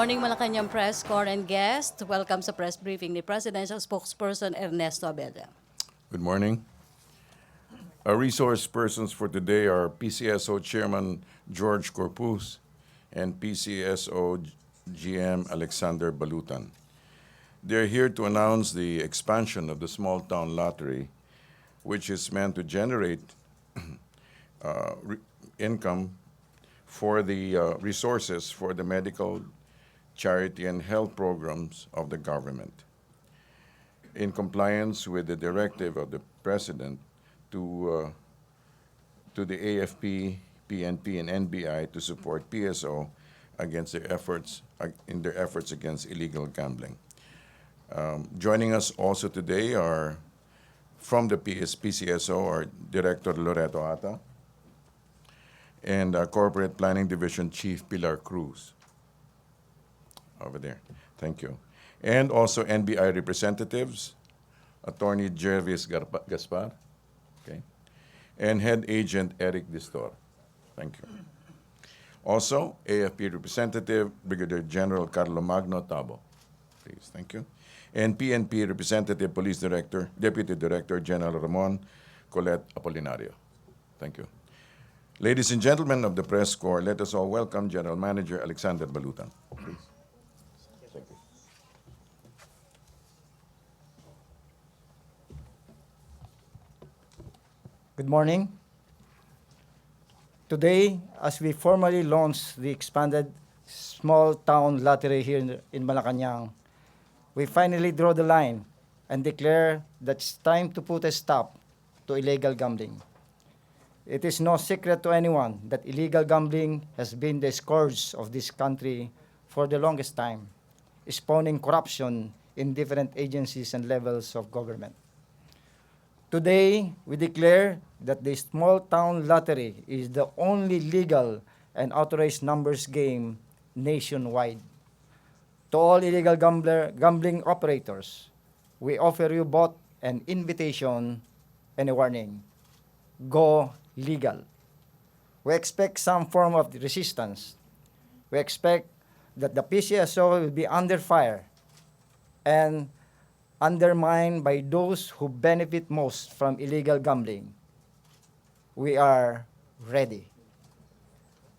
morning, Malacanang Press Corps and guest. Welcome sa press briefing ni Presidential Spokesperson Ernesto Abella. Good morning. Our resource persons for today are PCSO Chairman Jorge Corpuz and PCSO GM Alexander Balutan. They're here to announce the expansion of the small town lottery, which is meant to generate income for the resources for the medical, charity, and health programs of the government. In compliance with the directive of the President to the AFP, PNP, and NBI to support PSO against their efforts against illegal gambling. Joining us also today are from the PCSO our Director Loreto Ata and Corporate Planning Division Chief Pilar Cruz. Over there. Thank you. And also NBI representatives, Attorney Jervis Gaspar, okay, and Head Agent Eric Distor. Thank you. Also, AFP representative, Brigadier General Carlo Magno Tabo. Please, thank you. And PNP representative, Police Director, Deputy Director General Ramon Colette Apolinario. Thank you. Ladies and gentlemen of the press corps, let us all welcome General Manager Alexander Balutan. Please. Thank you. Good morning. Today, as we formally launch the expanded small town lottery here in Malacañang, we finally draw the line and declare that it's time to put a stop to illegal gambling. It is no secret to anyone that illegal gambling has been the scourge of this country for the longest time, spawning corruption in different agencies and levels of government. Today, we declare that the small town lottery is the only legal and authorized numbers game nationwide. To all illegal gambling operators, we offer you both an invitation and a warning. Go legal. We expect some form of resistance. We expect that the PCSO will be under fire and undermined by those who benefit most from illegal gambling. We are ready.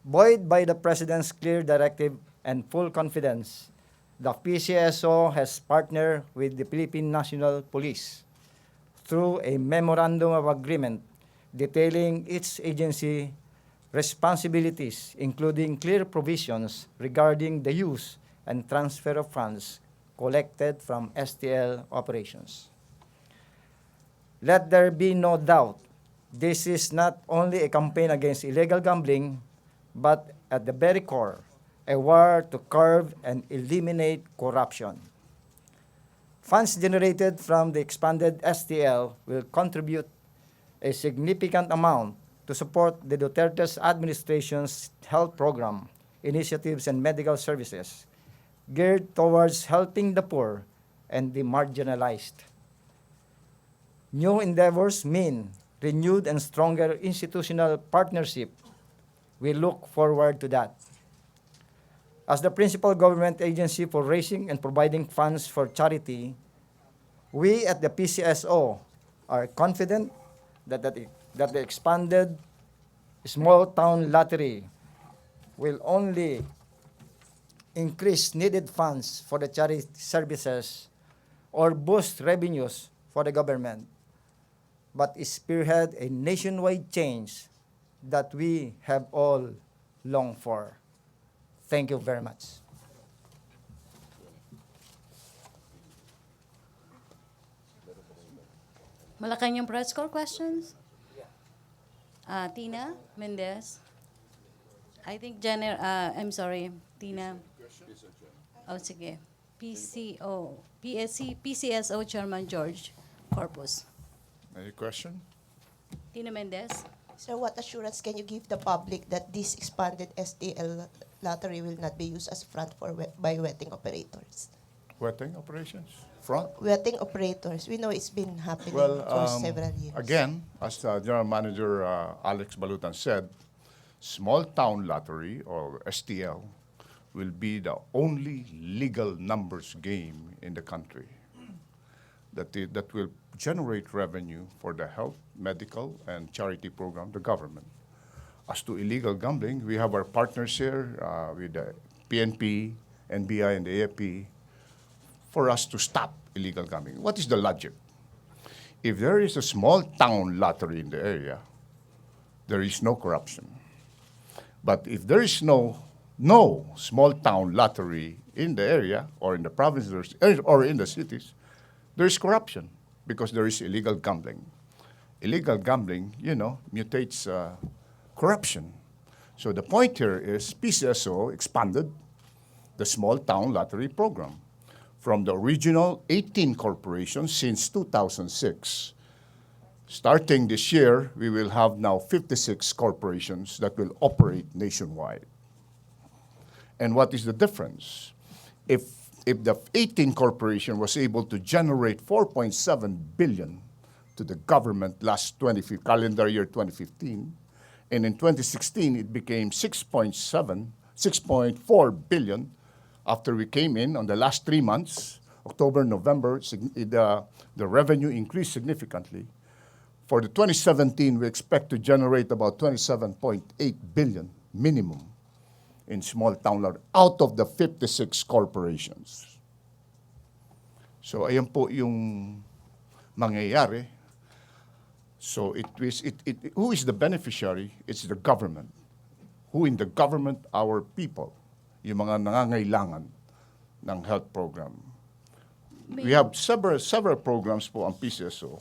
Buoyed by the President's clear directive and full confidence, the PCSO has partnered with the Philippine National Police through a memorandum of agreement detailing its agency responsibilities, including clear provisions regarding the use and transfer of funds collected from STL operations. Let there be no doubt, this is not only a campaign against illegal gambling, but at the very core, a war to curb and eliminate corruption. Funds generated from the expanded STL will contribute a significant amount to support the Duterte's administration's health program, initiatives, and medical services geared towards helping the poor and the marginalized. New endeavors mean renewed and stronger institutional partnership. We look forward to that. As the principal government agency for raising and providing funds for charity, we at the PCSO are confident that the expanded small town lottery will only increase needed funds for the charity services or boost revenues for the government, but spearhead a nationwide change that we have all longed for. Thank you very much. Malacanang Press Corps questions? Tina Mendez. I think I'm sorry, Tina. Oh, sige. PCSO Chairman Jorge Corpuz. Any question? Tina Mendez. Sir, what assurance can you give the public that this expanded STL lottery will not be used as front by wetting operators? Wetting operations? Front? Wetting operators, we know it's been happening Well, for several years. again, as General Manager Alex Balutan said, small town lottery or STL will be the only legal numbers game in the country that will generate revenue for the health, medical, and charity program, the government. As to illegal gambling, we have our partners here with the PNP, NBI, and the AFP for us to stop illegal gambling. What is the logic? If there is a small town lottery in the area, there is no corruption. But if there is no small town lottery in the area or in the provinces or in the cities, there is corruption because there is illegal gambling. Illegal gambling, mutates corruption. So the point here is PCSO expanded the small town lottery program from the original 18 corporations since 2006. Starting this year, we will have now 56 corporations that will operate nationwide. And what is the difference? If the 18 corporation was able to generate 4.7 billion to the government last calendar year 2015, and in 2016 it became 6.4 billion after we came in on the last 3 months, October, November, the revenue increased significantly. For the 2017, we expect to generate about 27.8 billion minimum in small town lottery out of the 56 corporations. So ayan po yung mangyayari. So who is the beneficiary? It's the government. Who in the government? Our people. Yung mga nangangailangan ng health program. We have several programs po ang PCSO.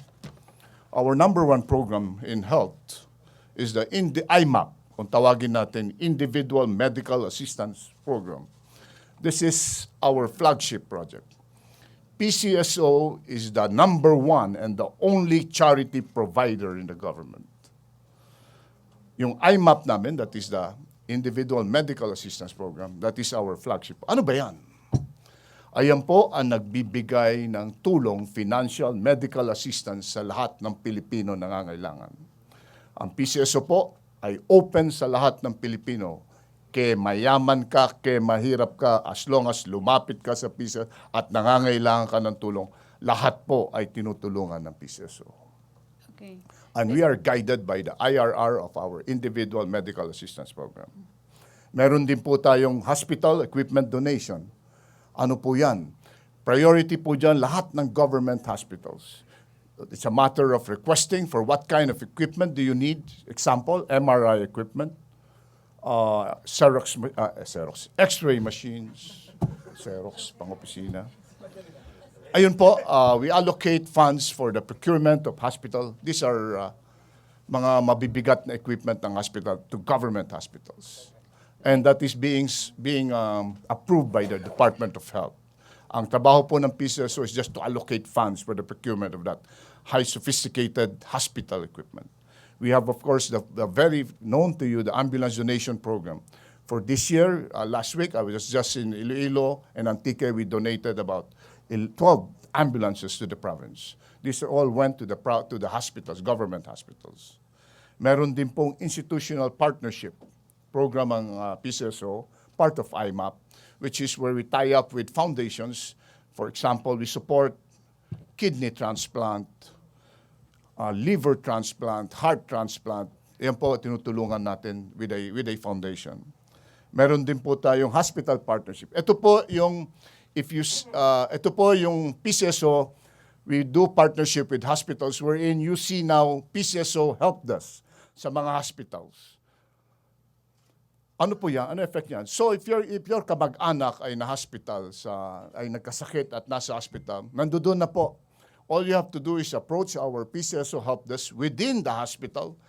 Our number one program in health is the IMAP, kung tawagin natin, Individual Medical Assistance Program. This is our flagship project. PCSO is the number one and the only charity provider in the government. Yung IMAP namin, that is the Individual Medical Assistance Program, that is our flagship. Ano ba yan? Ayan po ang nagbibigay ng tulong, financial, medical assistance sa lahat ng Pilipino nangangailangan. Ang PCSO po ay open sa lahat ng Pilipino. Kaya mayaman ka, kaya mahirap ka, as long as lumapit ka sa PCSO at nangangailangan ka ng tulong, lahat po ay tinutulungan ng PCSO. Okay. And we are guided by the IRR of our Individual Medical Assistance Program. Meron din po tayong hospital equipment donation. Ano po yan? Priority po dyan lahat ng government hospitals. It's a matter of requesting for what kind of equipment do you need. Example, MRI equipment, X-ray machines, Xerox, pang-opisina. Ayun po, we allocate funds for the procurement of hospital. These are mga mabibigat na equipment ng hospital to government hospitals. And that is being approved by the Department of Health. Ang trabaho po ng PCSO is just to allocate funds for the procurement of that high sophisticated hospital equipment. We have, of course, the very known to you, the ambulance donation program. For this year, last week, I was just in Iloilo and Antique, we donated about 12 ambulances to the province. These all went to the hospitals, government hospitals. Meron din pong institutional partnership program ang PCSO, part of IMAP, which is where we tie up with foundations. For example, we support kidney transplant, liver transplant, heart transplant. Yan po tinutulungan natin with a foundation. Meron din po tayong hospital partnership. Ito po yung PCSO. We do partnership with hospitals wherein you see now PCSO helped us sa mga hospitals. Ano po yan? Ano effect yan? So if your kamag-anak ay na-hospital, ay nagkasakit at nasa hospital, nandoon na po. All you have to do is approach our PCSO help desk within the hospital,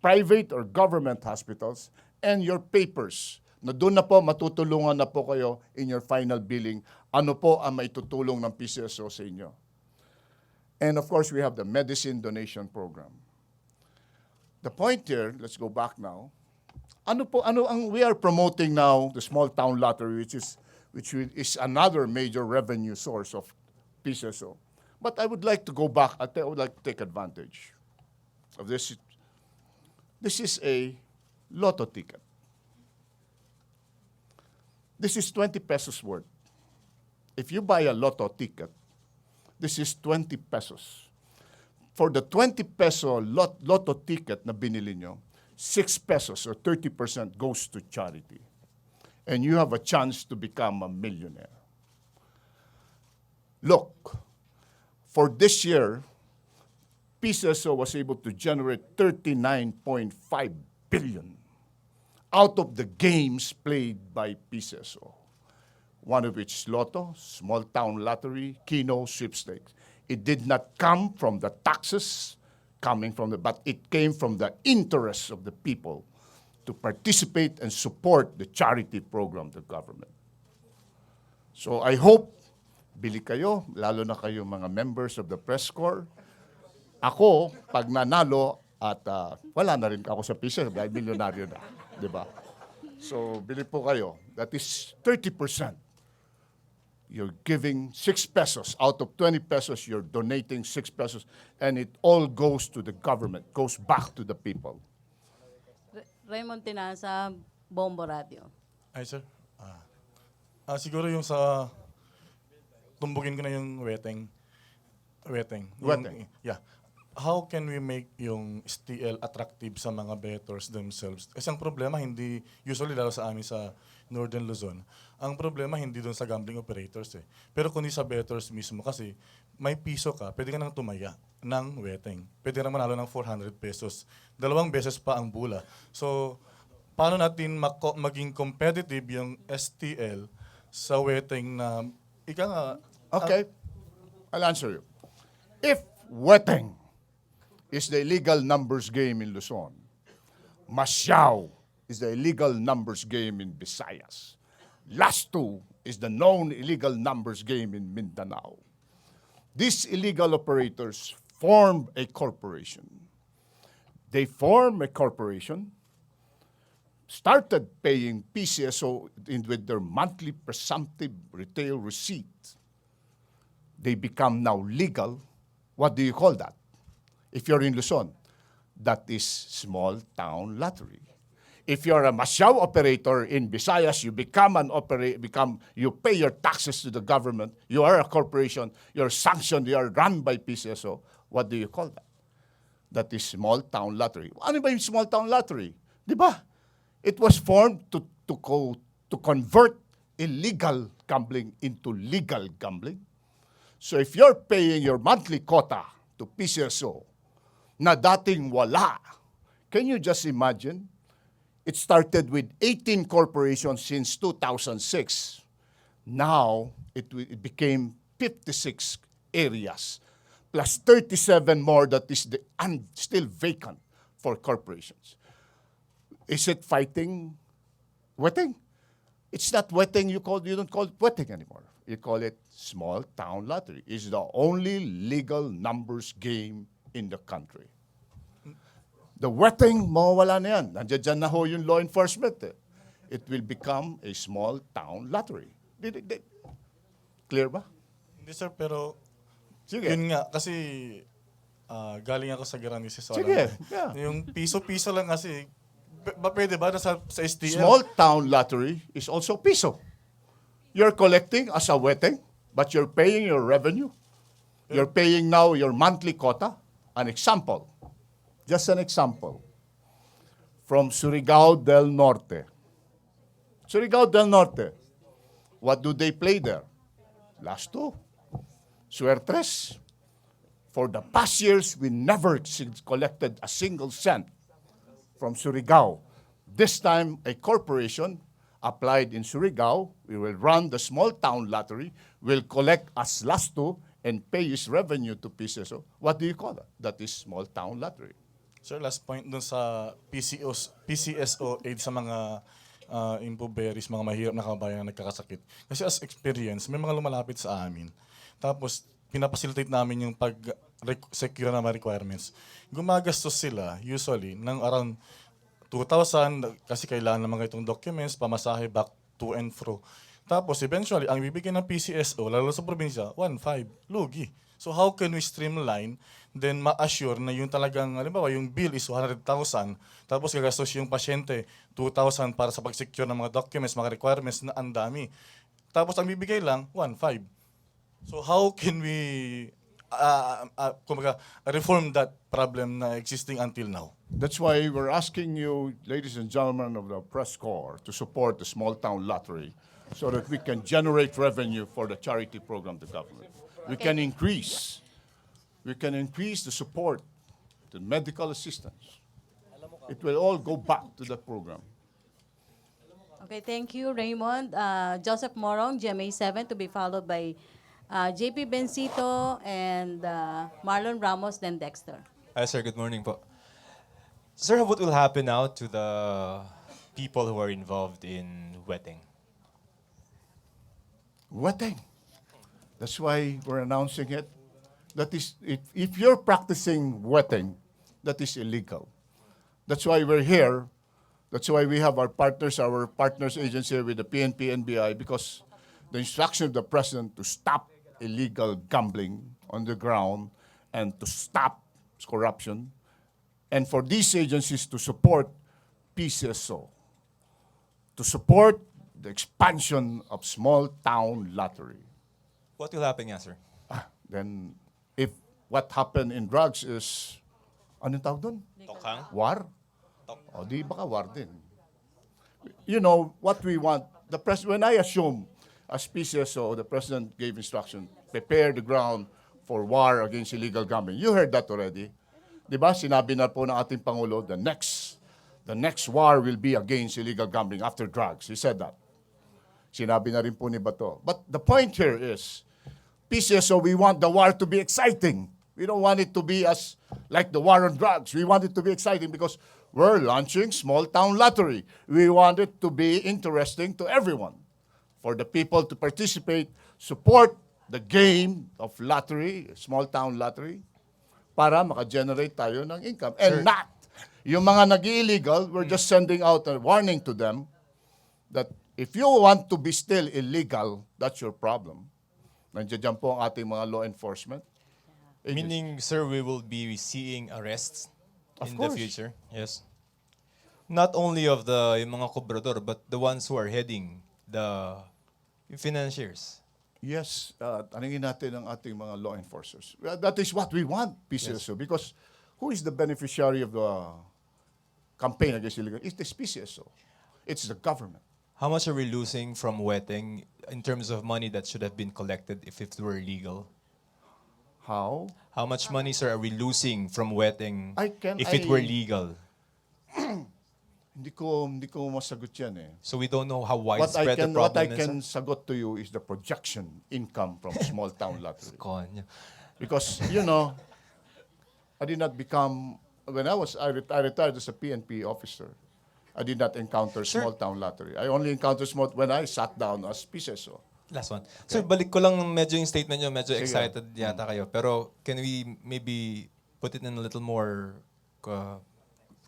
private or government hospitals, and your papers. Na doon na po, matutulungan na po kayo in your final billing. Ano po ang maitutulong ng PCSO sa inyo? And of course, we have the medicine donation program. The point here, let's go back now. We are promoting now the small town lottery, which is another major revenue source of PCSO. But I would like to go back. I would like to take advantage of this. This is a lotto ticket. This is 20 pesos worth. If you buy a lotto ticket, this is 20 pesos. For the 20 peso lotto ticket na binili nyo, 6 pesos or 30% goes to charity. And you have a chance to become a millionaire. Look, for this year, PCSO was able to generate 39.5 billion out of the games played by PCSO. One of which is Lotto, Small Town Lottery, Keno, Sweepstakes. It did not come from the taxes but it came from the interests of the people to participate and support the charity program of the government. So I hope, bili kayo, lalo na kayo mga members of the press corps. Ako, pag nanalo, at wala na rin ako sa PCSO, dahil milyonaryo na. Di ba? So, bili po kayo. That is 30%. You're giving 6 pesos. Out of 20 pesos, you're donating 6 pesos. And it all goes to the government, goes back to the people. Raymond Tinasa, Bombo Radio. Ay, sir. Siguro yung sa tumbugin ko na yung weteng. Weteng. Yeah. How can we make yung STL attractive sa mga bettors themselves? Kasi ang problema hindi, usually lalo sa amin sa Northern Luzon, ang problema hindi doon sa gambling operators eh. Pero kundi sa bettors mismo kasi may piso ka, pwede ka nang tumaya ng weteng. Pwede ka nang manalo ng 400 pesos. 2 beses pa ang bula. So, paano natin maging competitive yung STL sa weteng na, ika nga, Okay, I'll answer you. If weteng is the illegal numbers game in Luzon, Masyao is the illegal numbers game in Visayas, Lastu is the known illegal numbers game in Mindanao. These illegal operators formed a corporation. They formed a corporation, started paying PCSO with their monthly presumptive retail receipt. They become now legal. What do you call that? If you're in Luzon, that is small town lottery. If you're a Masyao operator in Visayas, you you pay your taxes to the government, you are a corporation, you're sanctioned, you are run by PCSO. What do you call that? That is small town lottery. Ano ba yung small town lottery? Di ba? It was formed to convert illegal gambling into legal gambling. So if you're paying your monthly quota to PCSO, na dating wala, can you just imagine? It started with 18 corporations since 2006. Now, it became 56 areas, plus 37 more that is still vacant for corporations. Is it fighting wetting? It's not wetting, you don't call it wetting anymore. You call it small town lottery. It's the only legal numbers game in the country. The wetting, mawawala na yan. Nandiyan dyan na ho yung law enforcement. It will become a small town lottery. Clear ba? hindi sir, pero Sige. yun nga, kasi galing ako sa Garaneses. Sige, yeah. Yung piso-piso lang kasi, pwede ba sa STL? Small town lottery is also piso. You're collecting as a wetting, but you're paying your revenue. You're paying now your monthly quota. An example, just an example, from Surigao del Norte. Surigao del Norte, what do they play there? Last two. Suertres. For the past years, we never collected a single cent from Surigao. This time, a corporation applied in Surigao. We will run the small town lottery, will collect as last two, and pay his revenue to PCSO. What do you call that? That is small town lottery. Sir, last point dun sa PCSO aid sa mga impoverished, mga mahirap na kabayan na nagkakasakit. Kasi as experience, may mga lumalapit sa amin. Tapos, pinapacilitate namin yung pag-secure na mga requirements. Gumagastos sila, usually, ng around 2,000 kasi kailangan ng mga itong documents, pamasahe back to and fro. Tapos, eventually, ang bibigyan ng PCSO, lalo sa probinsya, 1,500, lugi. So how can we streamline, then ma-assure na yung talagang, halimbawa, yung bill is 100,000, tapos gagastos yung pasyente 2,000 para sa pag-secure ng mga documents, mga requirements na ang dami. Tapos ang bibigay lang, 1,500. So how can we kumbaga, reform that problem na existing until now? That's why we're asking you, ladies and gentlemen of the press corps, to support the small town lottery so that we can generate revenue for the charity program of the government. We can increase the support, the medical assistance. It will all go back to the program. Okay, thank you, Raymond. Joseph Morong, GMA7, to be followed by JP Bencito and Marlon Ramos, then Dexter. Hi, sir. Good morning po. Sir, what will happen now to the people who are involved in wetting? Wetting. That's why we're announcing it. That is, if you're practicing wetting, that is illegal. That's why we're here. That's why we have our partners agency with the PNP, NBI, because the instruction of the president to stop illegal gambling on the ground and to stop corruption, and for these agencies to support PCSO, to support the expansion of small town lottery. What will happen nga, sir? Then, if what happened in drugs is, anong tawag doon? Tokhang? War? O di baka war din. You know, what we want, when I assume, as PCSO, the president gave instruction, prepare the ground for war against illegal gambling. You heard that already. Di ba? Sinabi na po ng ating Pangulo, the next war will be against illegal gambling after drugs. He said that. Sinabi na rin po ni Bato. But the point here is, PCSO, we want the war to be exciting. We don't want it to be as like the war on drugs. We want it to be exciting because we're launching small town lottery. We want it to be interesting to everyone. For the people to participate, support the game of lottery, small town lottery, para maka-generate tayo ng income. And not, yung mga nag-illegal, we're just sending out a warning to them that if you want to be still illegal, that's your problem. Nandiyan dyan po ang ating mga law enforcement. Meaning, sir, we will be seeing arrests Of in course. the future? Yes. Not only of the yung mga kobrador, but the ones who are heading the financiers. Yes, tanungin natin ang ating mga law enforcers. Well, that is what we want, PCSO, because who is the beneficiary of the campaign against illegal? It's the PCSO. It's the government. How much are we losing from wetting in terms of money that should have been collected if it were legal? How? How much money, sir, are we losing from wetting if it were legal? Hindi ko masagot yan eh. So we don't know how What widespread the I problem can is. sagot to you is the projection income from small town lottery. Sir? Because, you know, I did not become, I retired as a PNP officer. I did not encounter small town lottery. I only encountered small when I sat down as PCSO. Last one. Sir, balik ko lang medyo yung statement nyo, medyo Sige. excited yata kayo. Pero can we maybe put it in a little more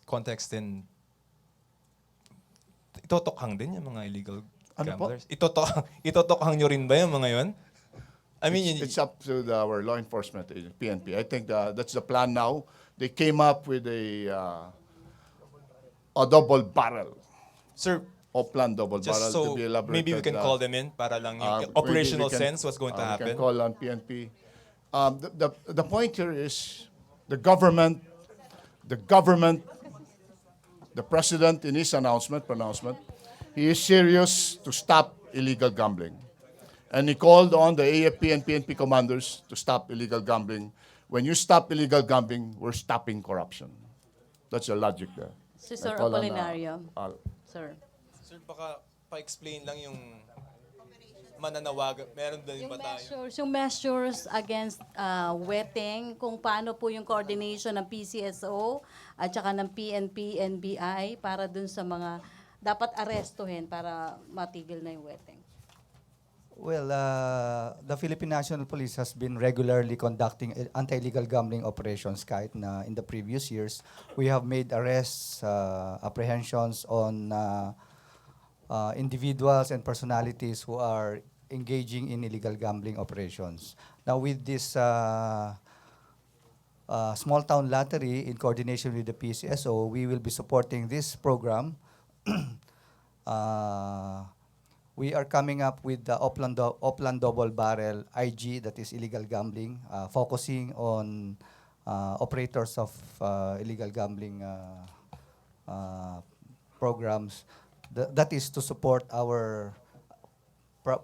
context in itotokhang din yung mga illegal Ano po? gamblers? Itotokhang nyo rin ba yung mga yun? I mean, It's up to our law enforcement agency, PNP. I think that's the plan now. They came up with a double barrel, sir, plan double just barrel so to be elaborated. maybe we can call them in para lang yung Maybe operational we can- sense what's going to We happen. can call on PNP. The point here is the government, the president in his pronouncement, he is serious to stop illegal gambling. And he called on the AFP and PNP commanders to stop illegal gambling. When you stop illegal gambling, we're stopping corruption. That's the logic there. Si I Sir call on, Apolinario. Al. Sir. baka pa-explain lang yung mananawagan. Meron din ba tayo? Yung measures against wetting, kung paano po yung coordination ng PCSO at saka ng PNP, NBI para dun sa mga dapat arestuhin para matigil na yung wetting. Well, the Philippine National Police has been regularly conducting anti-illegal gambling operations kahit na in the previous years. We have made arrests, apprehensions on individuals and personalities who are engaging in illegal gambling operations. Now, with this small town lottery, in coordination with the PCSO, we will be supporting this program. Uh, we are coming up with the Oplan Double Barrel IG, that is illegal gambling, focusing on operators of illegal gambling programs. That is to support our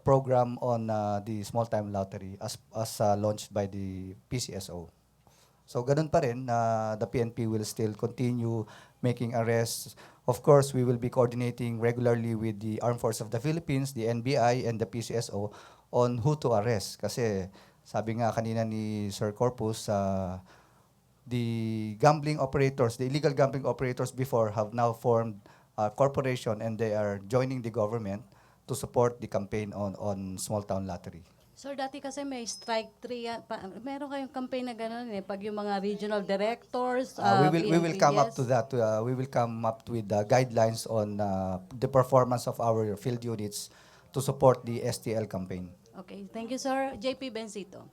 program on the small time lottery as launched by the PCSO. So ganun pa rin, the PNP will still continue making arrests. Of course, we will be coordinating regularly with the Armed Forces of the Philippines, the NBI, and the PCSO on who to arrest. Kasi sabi nga kanina ni Sir Corpuz, the gambling operators, the illegal gambling operators before have now formed a corporation and they are joining the government to support the campaign on small town lottery. Sir, dati kasi may strike 3 yan. Meron kayong campaign na gano'n eh. Pag yung mga regional directors, We will come up PNP, to that. We will come up with guidelines on the performance of our field units to support the STL campaign. Okay, thank you, sir. JP Bencito.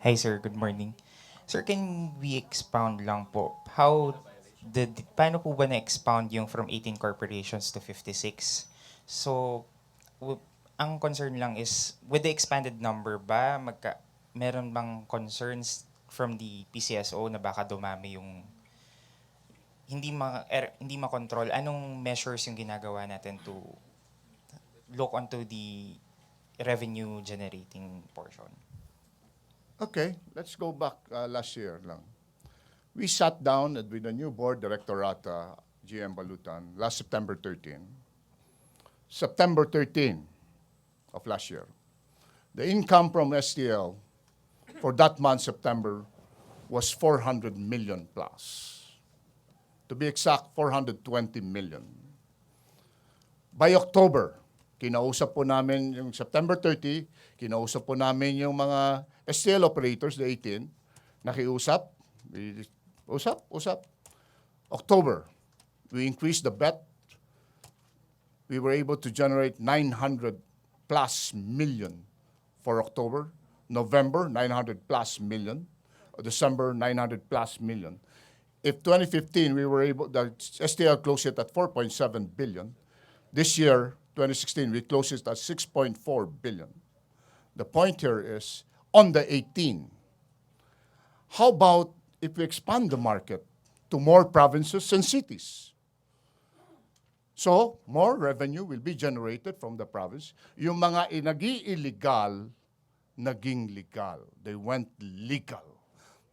Hi sir, good morning. Sir, can we expound lang po paano po ba na-expound yung from 18 corporations to 56? So, ang concern lang is, with the expanded number ba, meron bang concerns from the PCSO na baka dumami yung hindi makontrol? Anong measures yung ginagawa natin to look onto the revenue generating portion? Okay, let's go back last year lang. We sat down with the new board director at GM Balutan last September 13. September 13 of last year. The income from STL for that month, September, was 400 million plus. To be exact, 420 million. By October, kinausap po namin yung September 30, kinausap po namin yung mga STL operators, the 18, nakiusap, usap. October, we increased the bet. We were able to generate 900 plus million for October. November, 900 plus million. December, 900 plus million. If 2015, the STL closed it at 4.7 billion. This year, 2016, we closed it at 6.4 billion. The point here is, on the 18, how about if we expand the market to more provinces and cities? So, more revenue will be generated from the province. Yung mga illegal, naging legal. They went legal.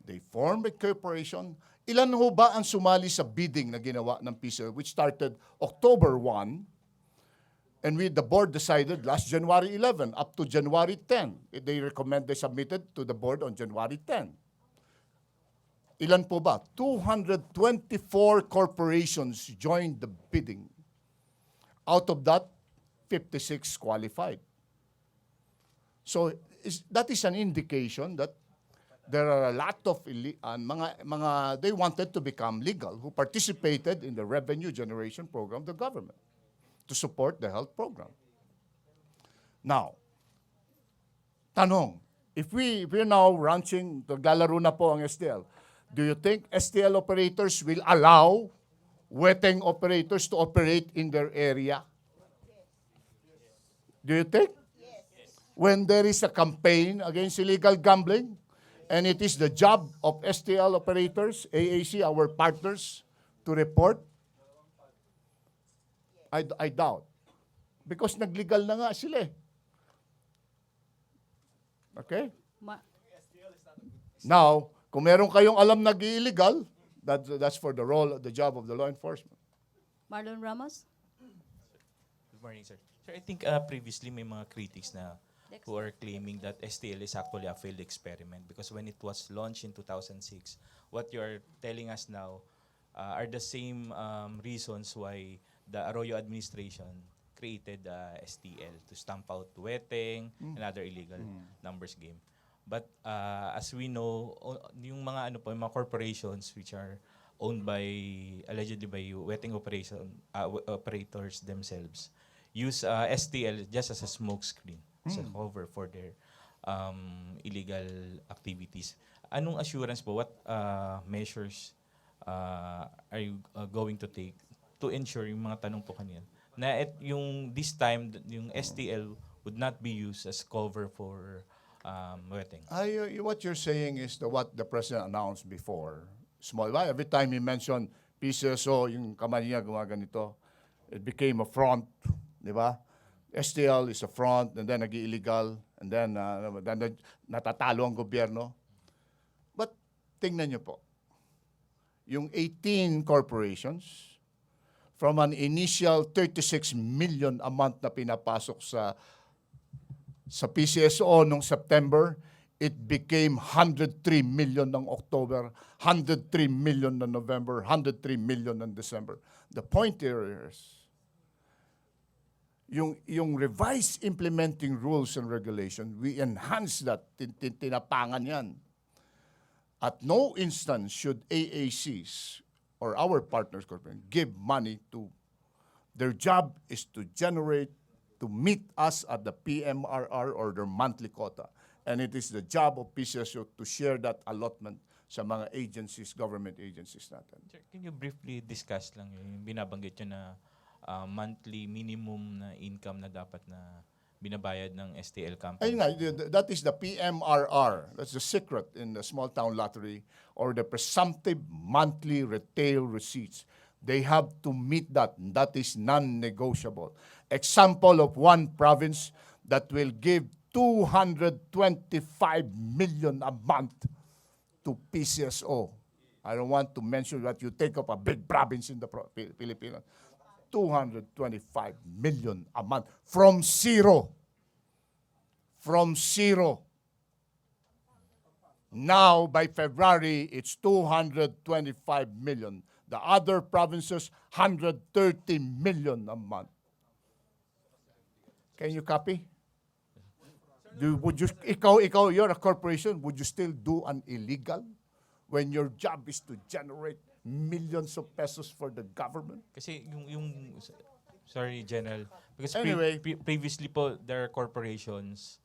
They formed a corporation. Ilan ho ba ang sumali sa bidding na ginawa ng PCSO, which started October 1, and the board decided last January 11 up to January 10. They submitted to the board on January 10. Ilan po ba? 224 corporations joined the bidding. Out of that, 56 qualified. So that is an indication that there are a lot of they wanted to become legal who participated in the revenue generation program of the government to support the health program. Now, tanong, if we're now launching, naglalaro na po ang STL, do you think STL operators will allow wetting operators to operate in their area? Do you think? Yes. When there is a campaign against illegal gambling, and it is the job of STL operators, AAC, our partners, to report, I doubt. Because naglegal na nga sila eh. Okay? Now, kung meron kayong alam na illegal, that's for the job of the law enforcement. Marlon Ramos? Good morning, sir. Sir, I think previously may mga critics na who are claiming that STL is actually a failed experiment because when it was launched in 2006, what you are telling us now are the same reasons why the Arroyo administration created STL to stamp out wetting and other illegal numbers game. But as we know, yung mga yung mga corporations which are owned by allegedly by wetting operators themselves, use STL just as a smokescreen, as a cover for their illegal activities. Anong assurance po, what measures are you going to take to ensure yung mga tanong po kanina, na yung this time, yung STL would not be used as cover for wetting? What you're saying is what the President announced before. Every time he mentioned PCSO, yung kamay niya gumaganito, it became a front, di ba? STL is a front, and then nag-illegal, and then natatalo ang gobyerno. But tingnan niyo po, yung 18 corporations, from an initial 36 million a month na pinapasok sa PCSO noong September, it became 103 million ng October, 103 million ng November, 103 million ng December. The point here is, yung revised implementing rules and regulation, we enhance that, tinapangan yan. At no instance should AACs or our partners corporation give money to, their job is to generate, to meet us at the PMRR or their monthly quota. And it is the job of PCSO to share that allotment sa mga agencies, government agencies natin. Sir, can you briefly discuss lang yung binabanggit nyo na monthly minimum na income na dapat na binabayad ng STL company? Ayun nga, that is the PMRR. That's the secret in the small town lottery, or the presumptive monthly retail receipts. They have to meet that. That is non-negotiable. Example of one province that will give 225 million a month to PCSO. I don't want to mention that you take up a big province in the Philippines. 225 million a month from zero. From zero. Now, by February, it's 225 million. The other provinces, 130 million a month. Can you copy? You're a corporation, would you still do an illegal when your job is to generate millions of pesos for the government? Kasi sorry, General. Because Anyway. previously po, there are corporations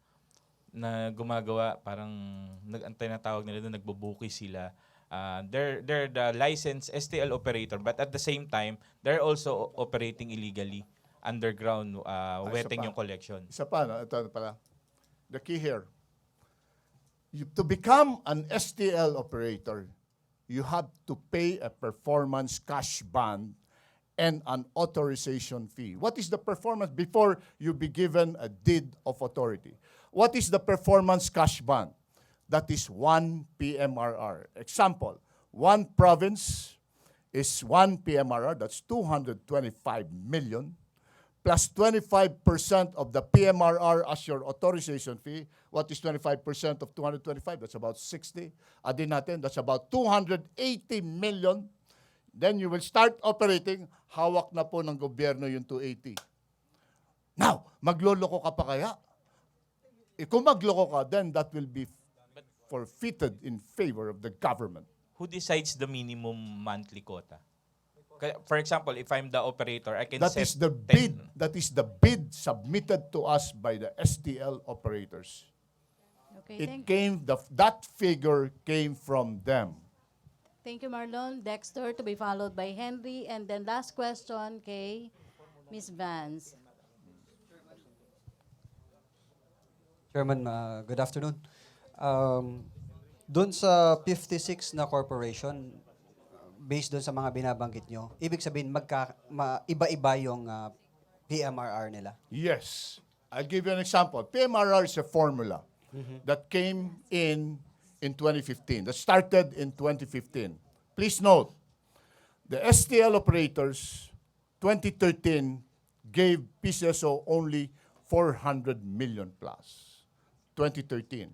na gumagawa, parang ang tinatawag nila doon, nagbubuki sila. They're the licensed STL operator, but at the same time, they're also operating illegally underground, wetting yung collection. Isa pa, no? Ito pala. The key here, to become an STL operator, you have to pay a performance cash bond and an authorization fee. What is the performance before you be given a deed of authority? What is the performance cash bond? That is 1 PMRR. Example, one province is 1 PMRR, that's 225 million, plus 25% of the PMRR as your authorization fee. What is 25% of 225? That's about 60. Adin natin, that's about 280 million. Then you will start operating, hawak na po ng gobyerno yung 280. Now, magloloko ka pa kaya? Kung magloko ka, then that will be forfeited in favor of the government. Who decides the minimum monthly quota? For example, if I'm the operator, I can That set is the 10. bid. That is the bid submitted to us by the STL operators. Okay, That figure came from them. thank you, Marlon. Dexter, to be followed by Henry. And then last question kay Ms. Vance. Chairman, good afternoon. Doon sa 56 na corporation, based doon sa mga binabanggit nyo, ibig sabihin iba-iba yung PMRR nila? Yes. I'll give you an example. PMRR is a formula that came in 2015, that started in 2015. Please note, the STL operators, 2013, gave PCSO only 400 million plus. 2013.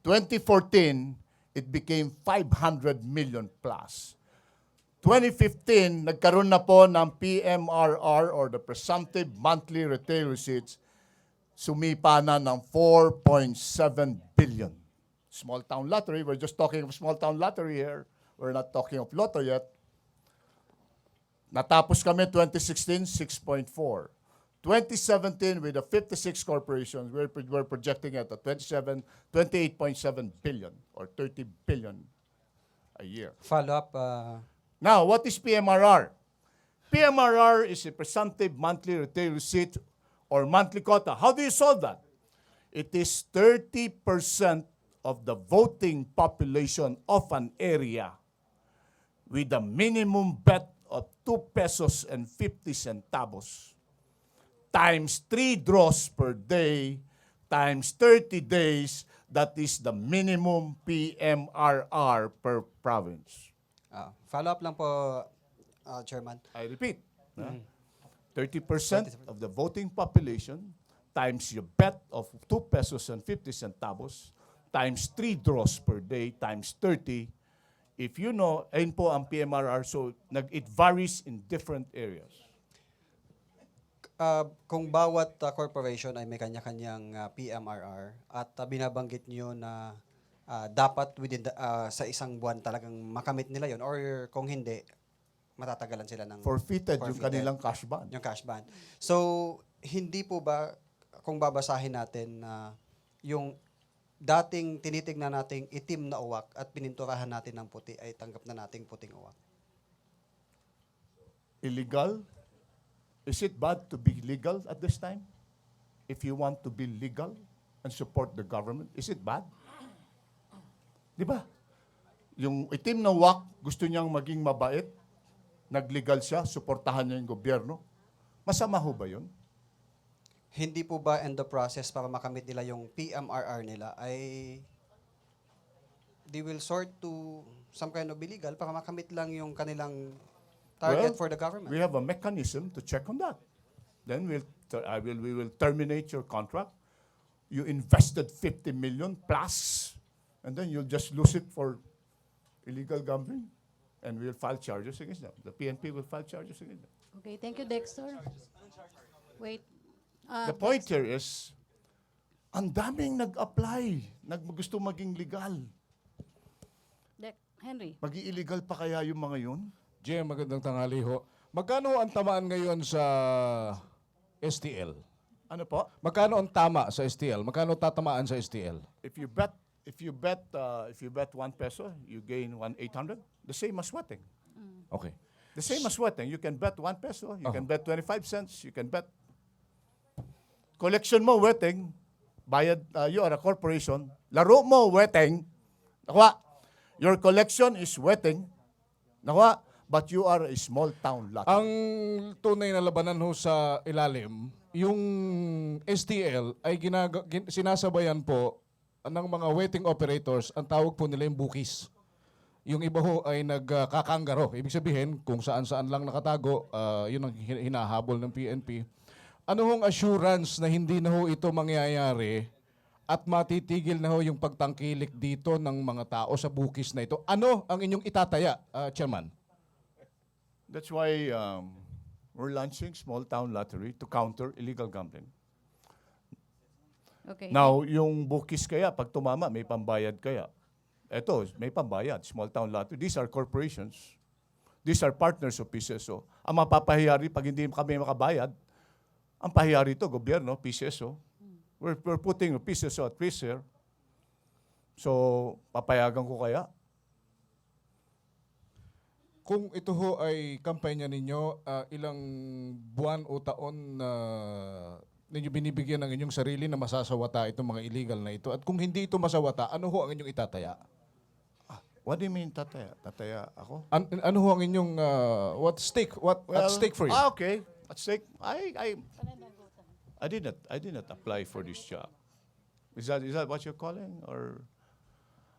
2014, it became 500 million plus. 2015, nagkaroon na po ng PMRR or the presumptive monthly retail receipts, sumipa na ng 4.7 billion. Small town lottery, we're just talking of small town lottery here. We're not talking of lotto yet. Natapos kami 2016, 6.4. 2017, with the 56 corporations, we're projecting at a 28.7 billion or 30 billion a year. Follow-up, Now, what is PMRR? PMRR is a presumptive monthly retail receipt or monthly quota. How do you solve that? It is 30% of the voting population of an area with a minimum bet of 2 pesos and 50 centavos times 3 draws per day times 30 days. That is the minimum PMRR per province. follow-up lang po, Chairman. I repeat, 30% of the voting population times your bet of 2 pesos and 50 centavos times 3 draws per day times 30. If you know, ayun po ang PMRR, so it varies in different areas. Kung bawat corporation ay may kanya-kanyang PMRR at binabanggit niyo na dapat within sa isang buwan talagang makamit nila yon, or kung hindi, matatagalan sila ng Forfeited yung kanilang cash bond. yung cash ban. So, hindi po ba, kung babasahin natin na yung dating tinitignan nating itim na uwak at pininturahan natin ng puti ay tanggap na nating puting uwak? Illegal? Is it bad to be legal at this time? If you want to be legal and support the government, is it bad? Di ba? Yung itim na wak, gusto niyang maging mabait, naglegal siya, suportahan niya yung gobyerno. Masama ho ba yun? Hindi po ba in the process para makamit nila yung PMRR nila ay they will sort to some kind of illegal para makamit lang yung kanilang target for the government? We have a mechanism to check on that. Then we will terminate your contract. You invested 50 million plus, and then you'll just lose it for illegal gambling, and we'll file charges against them. The PNP will file charges against them. Okay, thank you, Dexter. Wait. The point here is, ang daming nag-apply, gusto maging legal. Henry. Mag-i-illegal pa kaya yung mga yun? Jim, magandang tanghali ho. Magkano ang tamaan ngayon sa STL? Ano po? Magkano ang tama sa STL? Magkano tatamaan sa STL? If you bet 1 peso, you gain 1,800. The same as sweating. Okay. The same as sweating. You can bet 1 peso, you can bet 25 cents, you can bet. Collection mo, wetting, bayad, you are a corporation. Laro mo, wetting. Nakuha. Your collection is wetting. Nakuha. But you are a small town lot. Ang tunay na labanan ho sa ilalim, yung STL ay sinasabayan po ng mga wetting operators, ang tawag po nila yung bookies. Yung iba ho ay nagkakanggaro. Ibig sabihin, kung saan-saan lang nakatago, yun ang hinahabol ng PNP. Ano hong assurance na hindi na ho ito mangyayari at matitigil na ho yung pagtangkilik dito ng mga tao sa bukis na ito? Ano ang inyong itataya, Chairman? That's why we're launching small town lottery to counter illegal gambling. Okay. Now, yung bukis kaya, pag tumama, may pambayad kaya. Eto, may pambayad, small town lottery. These are corporations. These are partners of PCSO. Ang mapapahiyari pag hindi kami makabayad, ang pahiyari ito, gobyerno, PCSO. We're putting PCSO at risk here. So, papayagan ko kaya? Kung ito ho ay kampanya ninyo, ilang buwan o taon na ninyo binibigyan ng inyong sarili na masasawata itong mga illegal na ito? At kung hindi ito masawata, ano ho ang inyong itataya? What do you mean, tataya? Tataya ako? Ano ho ang inyong what stake? What at stake for you? Okay. At stake. I did not apply for this job. Is that what you're calling? Or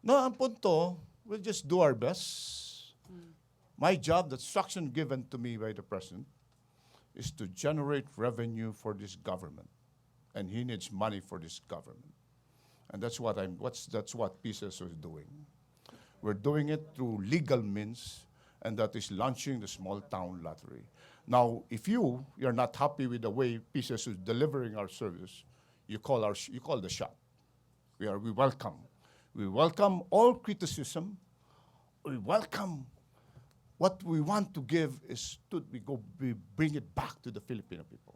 no, ang punto, we'll just do our best. My job, the instruction given to me by the president, is to generate revenue for this government, and he needs money for this government, and that's what PCSO is doing. We're doing it through legal means, and that is launching the small town lottery. Now, if you're not happy with the way PCSO is delivering our service, you call the shot. We welcome all criticism. We welcome. What we want to give is we bring it back to the Filipino people.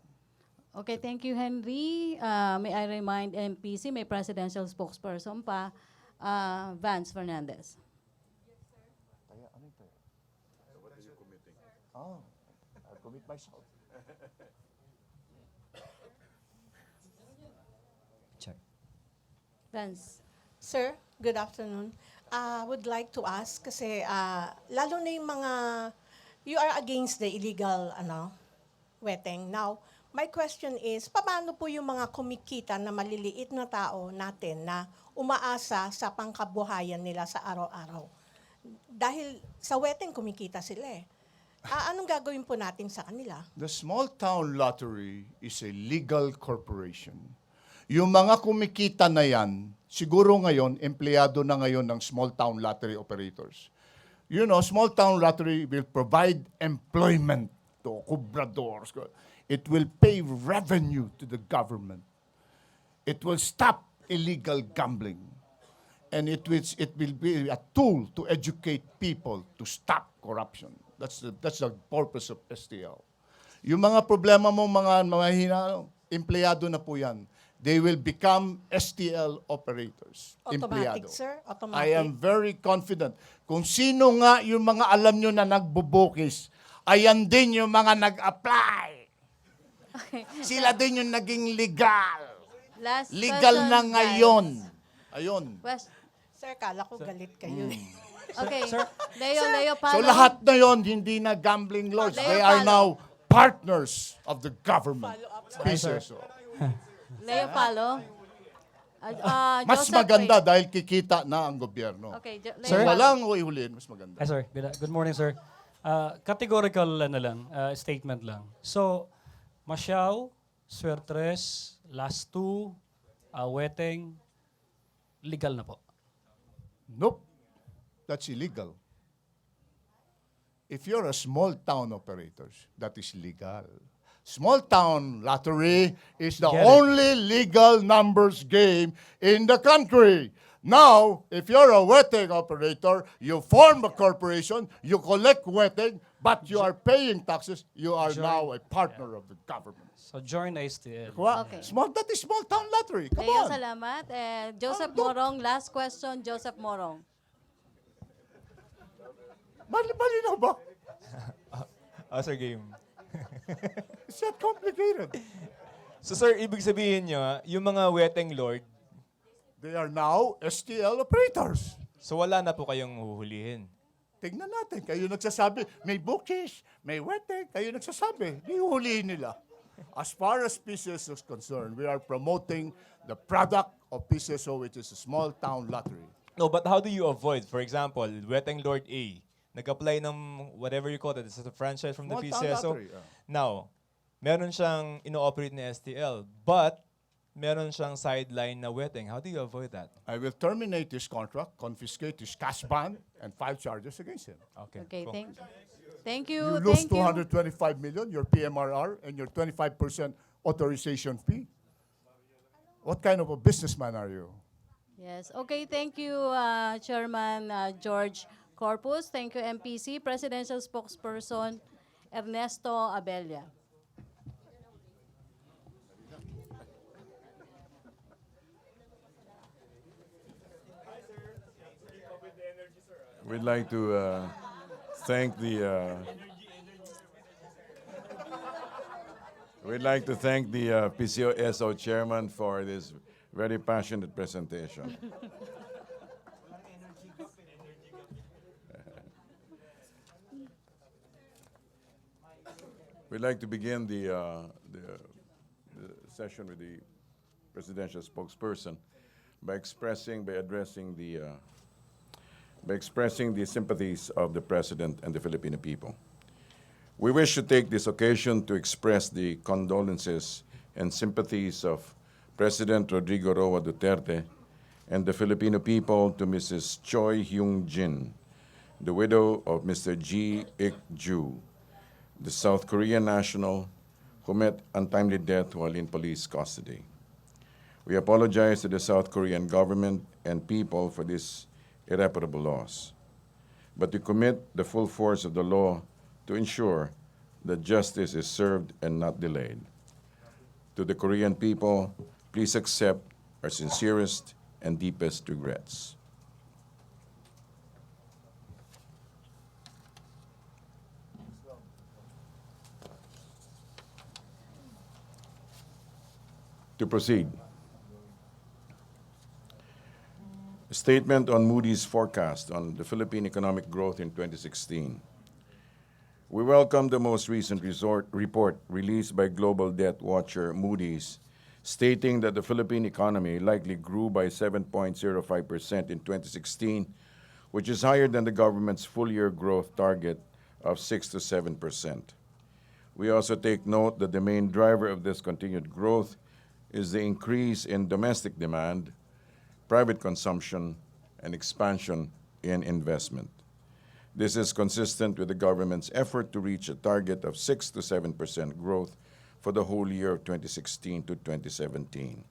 Okay, thank you, Henry. May I remind MPC, may presidential spokesperson pa, Vance Fernandez. Oh, I'll commit myself. Vance. Sir, good afternoon. Would like to ask kasi lalo na yung mga you are against the illegal wetting. Now, my question is paano po yung mga kumikita na maliliit na tao natin na umaasa sa pangkabuhayan nila sa araw-araw? Dahil sa wetting kumikita sila eh. Anong gagawin po natin sa kanila? The small town lottery is a legal corporation. Yung mga kumikita na yan, siguro ngayon, empleyado na ngayon ng small town lottery operators. You know, small town lottery will provide employment to kubradors. It will pay revenue to the government. It will stop illegal gambling. And it will be a tool to educate people to stop corruption. That's the purpose of STL. Yung mga problema mo, mga empleyado na po yan. They will become STL operators. Automatic, empleyado. sir? Automatic? I am very confident. Kung sino nga yung mga alam nyo na nagbubukis, ayan din yung mga nag-apply. Okay. Sila din yung naging legal. Last Legal question, na guys. ngayon. Ayun. Sir, kala ko galit kayo eh. Okay. Leo Palo. So lahat na yon hindi na gambling lords. Leo They are Palo. now partners of the government. PCSO. Leo Palo. Mas Joseph maganda Ray. dahil kikita na ang gobyerno. Okay, So Leo Palo. walang uhulin, mas maganda. Hi, sir. Good morning, sir. Categorical statement lang. So, Masyao, Suertres, last two, Weteng, legal na po. Nope. That's illegal. If you're a small town operator, that is legal. Small town lottery is the Get it. only legal numbers game in the country. Now, if you're a wetting operator, you form a corporation, you collect wetting, but you are paying taxes, you are now a partner of the government. So, join STL. Okay. That is small town lottery. Come Leo, on. salamat. Joseph Morong, last question, Joseph Morong. Malinaw ba? Sir, game. It's not complicated. So, sir, ibig sabihin nyo, yung mga weteng lord, They are now STL operators. so wala na po kayong huhulihin. Tingnan natin. Kayo nagsasabi, may bookish, may wetting. Kayo nagsasabi, ihuhulihin nila. As far as PCSO is concerned, we are promoting the product of PCSO, which is a small town lottery. No, but how do you avoid, for example, weteng lord A, nag-apply ng whatever you call it, it's a franchise from the Small town PCSO. lottery, Now, meron siyang ino-operate ni STL, but meron siyang sideline na wetting. How do you avoid that? I will terminate this contract, confiscate his cash bond, and file charges against him. Okay. Okay, cool. thank you. You lose Thank you. 225 million, your PMRR, and your 25% authorization fee. What kind of a businessman are you? Yes. Okay, thank you, Chairman George Corpuz. Thank you, MPC. Presidential Spokesperson Ernesto Abella. We'd like to thank the PCSO chairman for this very passionate presentation. We'd like to begin the session with the presidential spokesperson by expressing the sympathies of the President and the Filipino people. We wish to take this occasion to express the condolences and sympathies of President Rodrigo Roa Duterte and the Filipino people to Mrs. Choi Hyung-jin, the widow of Mr. Ji Ik-ju, the South Korean national who met untimely death while in police custody. We apologize to the South Korean government and people for this irreparable loss, but we commit the full force of the law to ensure that justice is served and not delayed. To the Korean people, please accept our sincerest and deepest regrets. To proceed. A statement on Moody's forecast on the Philippine economic growth in 2016. We welcome the most recent report released by global debt watcher Moody's, stating that the Philippine economy likely grew by 7.05% in 2016, which is higher than the government's full-year growth target of 6 to 7%. We also take note that the main driver of this continued growth is the increase in domestic demand, private consumption, and expansion in investment. This is consistent with the government's effort to reach a target of 6 to 7% growth for the whole year of 2016 to 2017.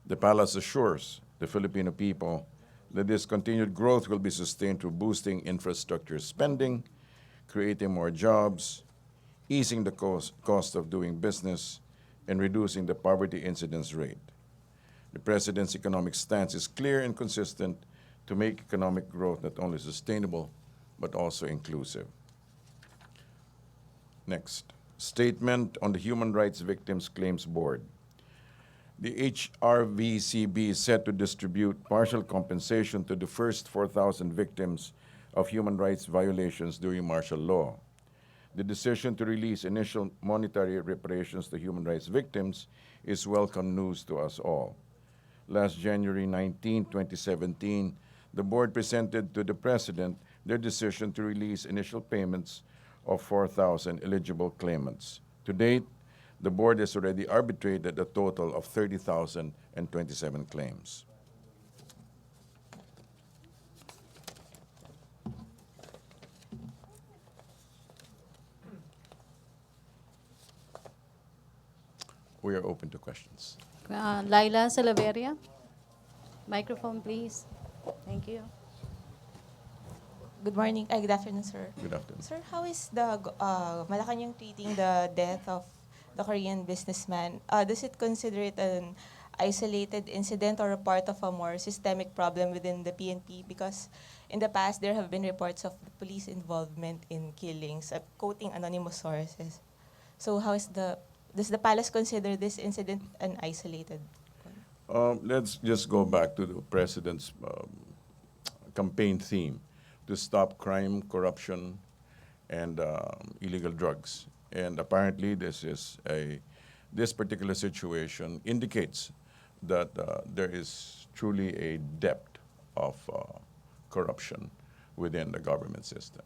The palace assures the Filipino people that this continued growth will be sustained through boosting infrastructure spending, creating more jobs, easing the cost of doing business, and reducing the poverty incidence rate. The President's economic stance is clear and consistent to make economic growth not only sustainable, but also inclusive. Next, statement on the Human Rights Victims Claims Board. The HRVCB is set to distribute partial compensation to the first 4,000 victims of human rights violations during martial law. The decision to release initial monetary reparations to human rights victims is welcome news to us all. Last January 19, 2017, the board presented to the President their decision to release initial payments of 4,000 eligible claimants. To date, the board has already arbitrated a total of 30,027 claims. We are open to questions. Laila Salaveria. Microphone, please. Thank you. Good morning. Good afternoon, sir. Good afternoon. Sir, how is the Malacañang treating the death of the Korean businessman? Does it consider it an isolated incident or a part of a more systemic problem within the PNP? Because in the past, there have been reports of the police involvement in killings, quoting anonymous sources. So does the palace consider this incident an isolated one? Let's just go back to the President's campaign theme to stop crime, corruption, and illegal drugs. And apparently this particular situation indicates that there is truly a depth of corruption within the government system.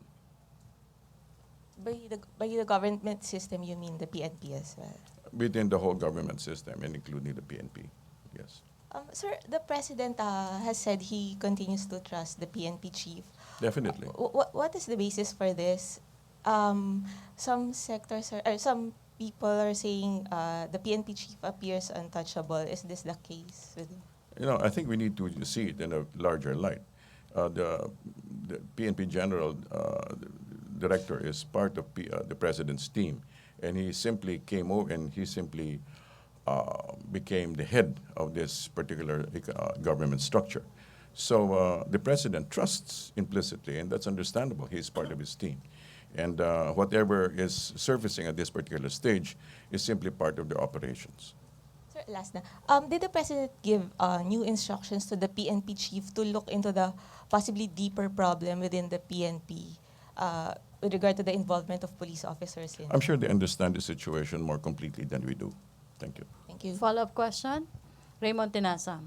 By the government system, you mean the PNP as well? Within the whole government system, and including the PNP, yes. Sir, the President has said he continues to trust the PNP chief. Definitely. What is the basis for this? Some sectors some people are saying the PNP chief appears untouchable. Is this the case with him? I think we need to see it in a larger light. The PNP General Director is part of the President's team, and he simply came over and he simply became the head of this particular government structure. So the President trusts implicitly, and that's understandable. He's part of his team. And whatever is surfacing at this particular stage is simply part of the operations. Sir, last na. Did the President give new instructions to the PNP chief to look into the possibly deeper problem within the PNP with regard to the involvement of police officers in? I'm sure they understand the situation more completely than we do. Thank you. Thank you. Follow-up question? Raymond Tinasa.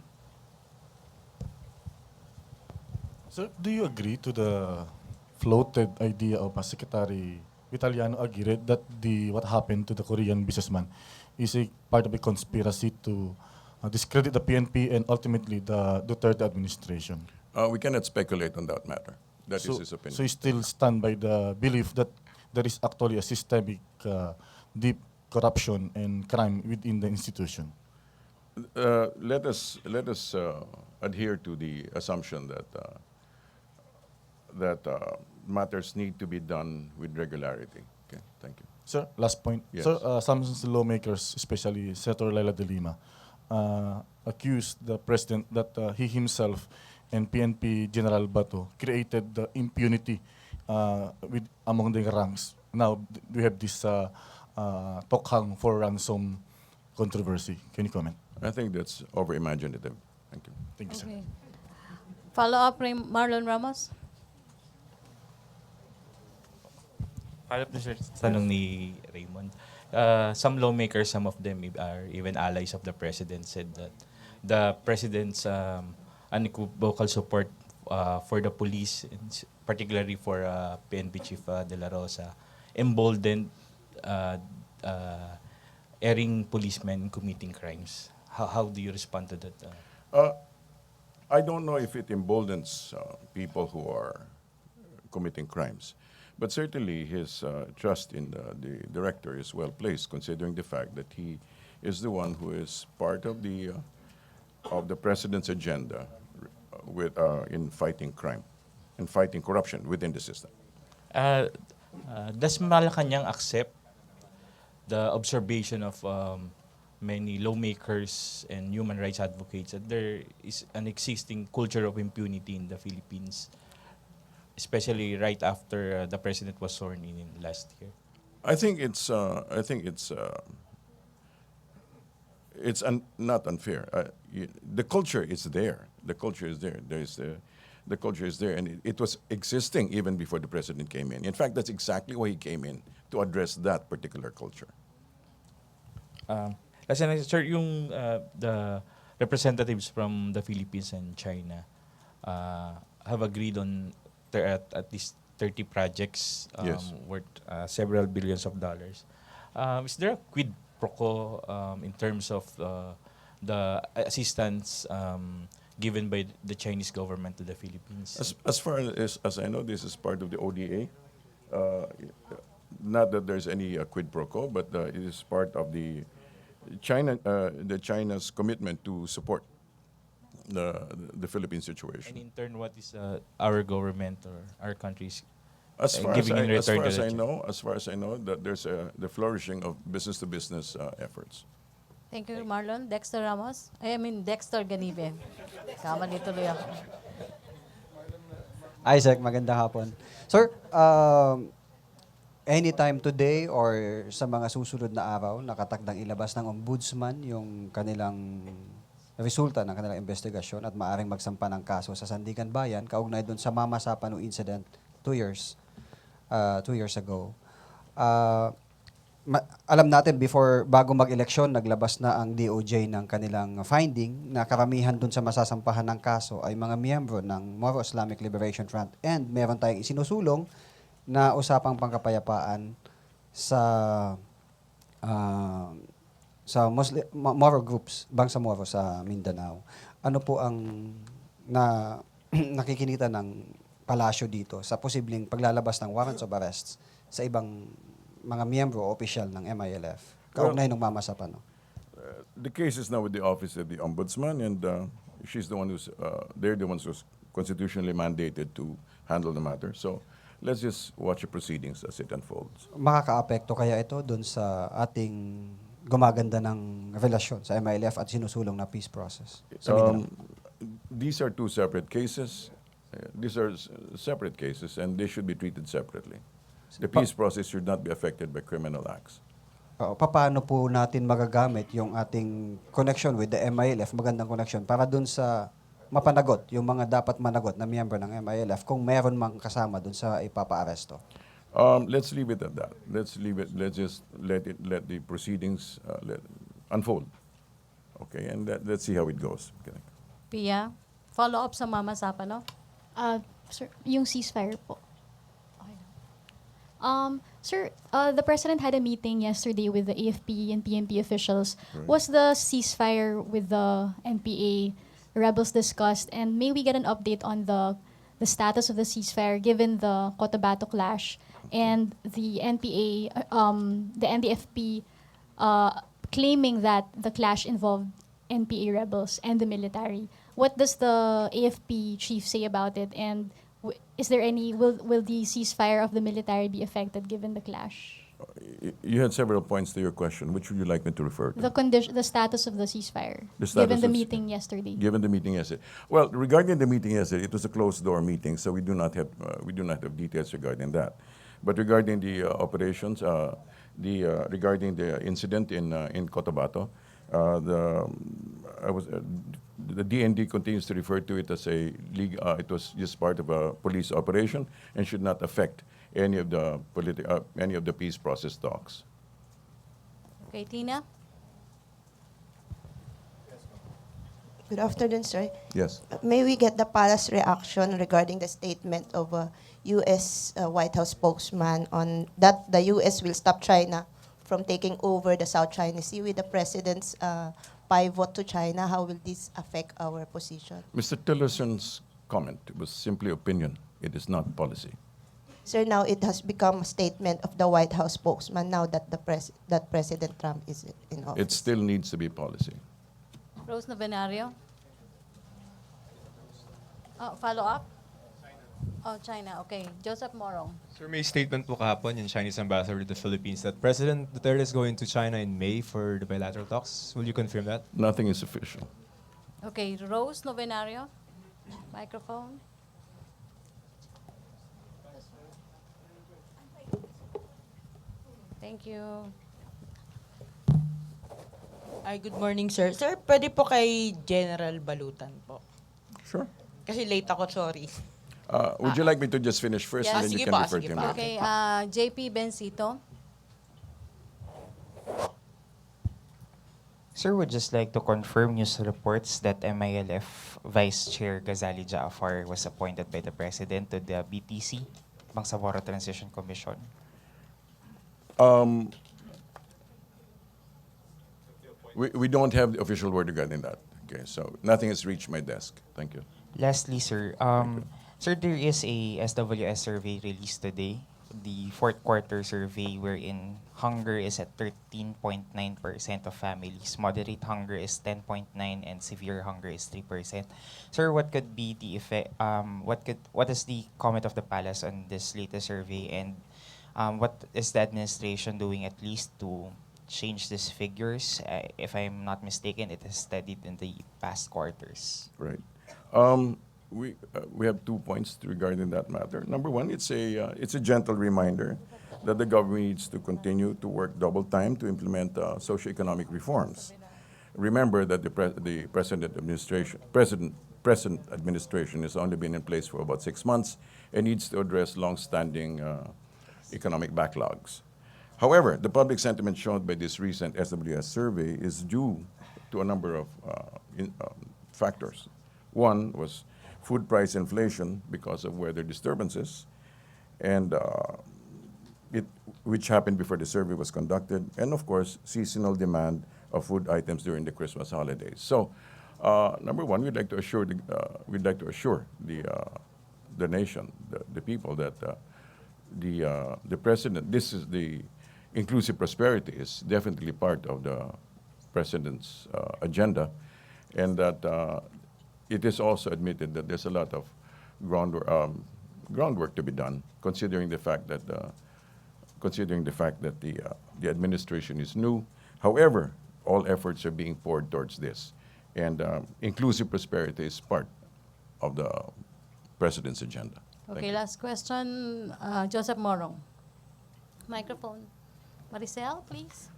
Sir, do you agree to the floated idea of Secretary Vitaliano Aguirre that what happened to the Korean businessman is a part of a conspiracy to discredit the PNP and ultimately the Duterte administration? We cannot speculate on that matter. That is his opinion. So you still stand by the belief that there is actually a systemic, deep corruption and crime within the institution? Let us adhere to the assumption that matters need to be done with regularity. Okay, thank you. Sir, last point. Yes. Sir, some lawmakers, especially Senator Laila de Lima, accused the president that he himself and PNP General Bato created the impunity among the ranks. Now, we have this Tokhang for ransom controversy. Can you comment? I think that's over-imaginative. Thank you. Thank you, sir. Okay. Follow-up, Marlon Ramos? Follow up sir, tanong ni Raymond. Some lawmakers, some of them are even allies of the president, said that the president's unequivocal support for the police, particularly for PNP Chief De La Rosa, emboldened erring policemen committing crimes. How do you respond to that? I don't know if it emboldens people who are committing crimes, but certainly his trust in the director is well placed, considering the fact that he is the one who is part of the president's agenda in fighting crime and fighting corruption within the system. Does Malacanang accept the observation of many lawmakers and human rights advocates that there is an existing culture of impunity in the Philippines, especially right after the president was sworn in last year? I think it's not unfair. The culture is there. The culture is there. The culture is there, and it was existing even before the president came in. In fact, that's exactly why he came in, to address that particular culture. Sir, the representatives from the Philippines and China have agreed on at least 30 projects Yes. worth several billions of dollars. Is there a quid pro quo in terms of the assistance given by the Chinese government to the Philippines? As far as I know, this is part of the ODA. Not that there's any quid pro quo, but it is part of the China's commitment to support the Philippine situation. And in turn, what is our government or our country's As far giving in as return to the as far as I know, that there's the flourishing of business-to-business efforts. Thank you, Marlon. Dexter Ramos? Dexter Ganibe. Kamali tuloy ako. Isaac, magandang hapon. Sir, anytime today or sa mga susunod na araw, nakatakdang ilabas ng ombudsman yung kanilang resulta ng kanilang investigasyon at maaring magsampa ng kaso sa Sandigan Bayan kaugnay doon sa Mama Sapano incident 2 years ago. Alam natin bago mag-eleksyon, naglabas na ang DOJ ng kanilang finding na karamihan doon sa masasampahan ng kaso ay mga miyembro ng Moro Islamic Liberation Front, and meron tayong isinusulong na usapang pangkapayapaan sa Moro groups, Bangsamoro sa Mindanao. Ano po ang nakikinita ng palasyo dito sa posibleng paglalabas ng warrants of arrests sa ibang mga miyembro o opisyal ng MILF kaugnay ng Mama Sapano? The case is now with the office of the ombudsman, and she's the one they're the ones who's constitutionally mandated to handle the matter. So let's just watch the proceedings as it unfolds. Makakaapekto kaya ito doon sa ating gumaganda ng relasyon sa MILF at sinusulong na peace process sa Mindanao? These are two separate cases. These are separate cases, and they should be treated separately. The peace process should not be affected by criminal acts. Paano po natin magagamit yung ating connection with the MILF, magandang connection, para dun sa mapanagot, yung mga dapat managot na miyembro ng MILF kung meron mang kasama dun sa ipapa-aresto? Let's leave it at that. Let's just let the proceedings unfold. Okay, and let's see how it goes. Okay. Pia, follow-up sa Mama Sapano? Sir, yung ceasefire po. Sir, the President had a meeting yesterday with the AFP and PNP officials. Right. Was the ceasefire with the NPA rebels discussed? And may we get an update on the status of the ceasefire given the Cotabato clash and the NPA, the NDFP claiming that the clash involved NPA rebels and the military? What does the AFP chief say about it? And is there will the ceasefire of the military be affected given the clash? You had several points to your question. Which would you like me to refer to? The status of the ceasefire, The status given the of- meeting yesterday. Given the meeting yesterday. Well, regarding the meeting yesterday, it was a closed-door meeting, so we do not have details regarding that. But regarding the operations, regarding the incident in Cotabato, the DND continues to refer to it as it was just part of a police operation and should not affect any of the peace process talks. Okay, Tina? Good afternoon, sir. Yes. May we get the palace reaction regarding the statement of a U.S. White House spokesman on that the U.S. will stop China from taking over the South China Sea with the president's pivot to China? How will this affect our position? Mr. Tillerson's comment was simply opinion. It is not policy. Sir, now it has become a statement of the White House spokesman now that that President Trump is in office. It still needs to be policy. Rose Novenario? Oh, follow up? Oh, China. Okay. Joseph Morong. Sir, may statement po kahapon yung Chinese ambassador to the Philippines that President Duterte is going to China in May for the bilateral talks. Will you confirm that? Nothing is official. Okay, Rose Novenario? Microphone? Thank you. Ay, good morning, sir. Sir, pwede po kay General Balutan po. Sure. Kasi late ako, sorry. Would you like me to just finish first Yes. and then you Sige can po, refer sige to him po. later? Okay, JP Bencito? Sir, would just like to confirm news reports that MILF Vice Chair Ghazali Jaafar was appointed by the President to the BTC, Bangsamoro Transition Commission. We don't have the official word regarding that. Okay, so nothing has reached my desk. Thank you. Lastly, sir, sir, there is a SWS survey released today, the fourth quarter survey wherein hunger is at 13.9% of families, moderate hunger is 10.9%, and severe hunger is 3%. Sir, what could be the effect? What is the comment of the palace on this latest survey, and what is the administration doing at least to change these figures? If I'm not mistaken, it has studied in the past quarters. Right. We have 2 points regarding that matter. Number one, it's a gentle reminder that the government needs to continue to work double time to implement socioeconomic reforms. Remember that the present administration has only been in place for about 6 months and needs to address long-standing economic backlogs. However, the public sentiment shown by this recent SWS survey is due to a number of factors. One was food price inflation because of weather disturbances, and which happened before the survey was conducted, and of course, seasonal demand of food items during the Christmas holidays. So, number one, we'd like to assure the nation, the people, that the president, this is the inclusive prosperity is definitely part of the president's agenda, and that it is also admitted that there's a lot of groundwork to be done, considering the fact that the administration is new. However, all efforts are being poured towards this, and inclusive prosperity is part of the president's agenda. Thank Okay, you. last question, Joseph Morong. Microphone. Maricel, please.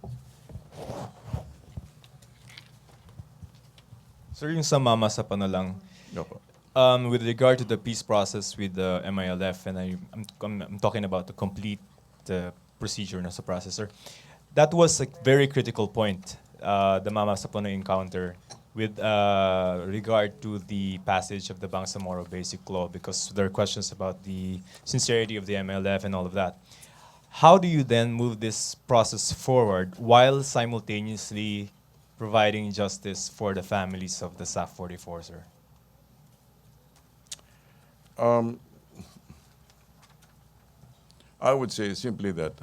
Sir, yung sa mama sa pano lang, Opo. with regard to the peace process with the MILF, and I'm talking about the complete procedure na sa process, sir. That was a very critical point, the Mama Sapano encounter, with regard to the passage of the Bangsamoro Basic Law, because there are questions about the sincerity of the MLF and all of that. How do you then move this process forward while simultaneously providing justice for the families of the SAF 44, sir? I would say simply that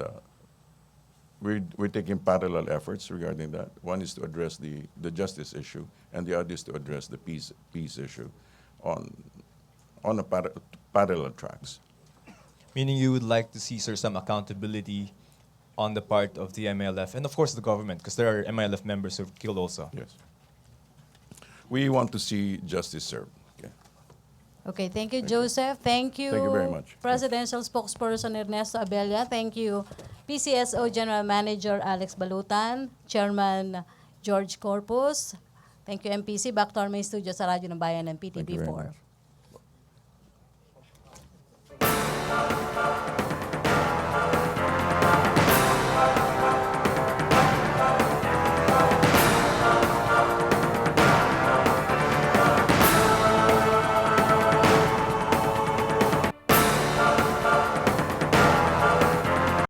we're taking parallel efforts regarding that. One is to address the justice issue, and the other is to address the peace issue on a parallel tracks. Meaning you would like to see, sir, some accountability on the part of the MILF and of course the government, because there are MILF members who were killed also. Yes. We want to see justice served. Okay. Okay, thank you, Joseph. Thank you. Thank you very much. Presidential Spokesperson Ernesto Abella. Thank you, PCSO General Manager Alex Balutan, Chairman George Corpuz. Thank you, MPC. Back to our main studio sa Radyo ng Bayan ng Thank you very PTV4. much.